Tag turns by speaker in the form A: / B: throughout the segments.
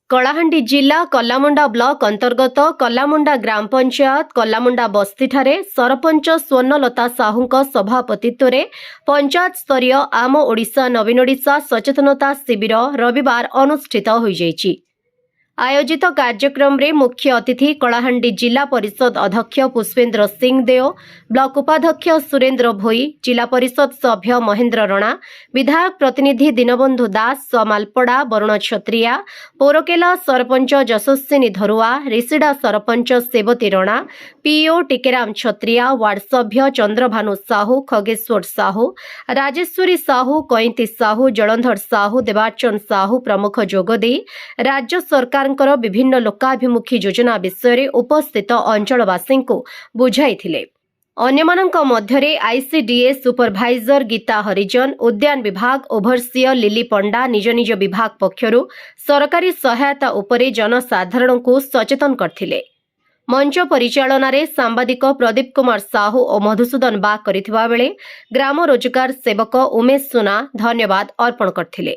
A: कलाहांडी जिला कलामुंडा ब्लॉक अंतर्गत कलामुंडा ग्राम पंचायत कलामुंडा बस्ती ठारे सरपंच स्वर्णलता साहूंक सभापतित्व रे पंचायत स्तरीय आम ओडिशा नवीन ओडिशा सचेतनता शिविर रविवार अनुष्ठित होई जायछि। आयोजित कार्यक्रम रे मुख्य अतिथि कलाहांडी जिला परिषद अध्यक्ष पुष्पेन्द्र सिंह देव, ब्लॉक उपाध्यक्ष सुरेन्द्र भोई, जिला परिषद सभ्य महेन्द्र रणा, विधायक प्रतिनिधि दीनबंधु दास, समालपड़ा वरुण छत्रिया, पोरकेला सरपंच जशस्विनी धरुआ, रिसिडा सरपंच सेवती रणा, पीओ टिकेराम छत्रिया, वार्ड सभ्य चंद्रभानु साहू, खगेश्वर साहू, राजेश्वरी साहू, कईंती साहू, जलंधर साहू, देवाचन साहू प्रमुख जोगदे राज्य सरकार विभिन्न लोकाभिमुखी योजना विषय उपस्थित अंचलवासी को बुझाइथिले। अन्यमानंक मध्यरे आईसीडीएस सुपरभाइजर गीता हरिजन, उद्यान विभाग ओभरसियर लिली पंडा निज निज विभाग पक्षरु सरकारी सहायता उपरे जनसाधारण को सचेतन करथिले। मंच परिचालन रे सांबादिक प्रदीप कुमार साहू और मधुसूदन बा करिथिबा बेले ग्राम रोजगार सेवक उमेश सुना धन्यवाद अर्पण करथिले।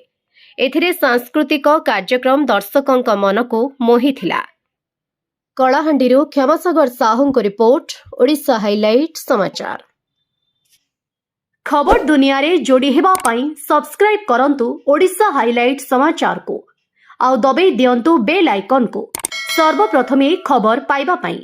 A: एथिरे सांस्कृतिक कार्यक्रम दर्शकों मन को मोहिथिला। कलाहांडीरू क्षमासागर साहू को रिपोर्ट, ओडिशा हाइलाइट समाचार। खबर दुनिया रे जोड़ी हेबा पई सब्सक्राइब करंतु ओडिशा हाइलाइट समाचार को, आउ दबे दियंतु बेल आइकन को सर्वप्रथमे खबर पाइबा पई।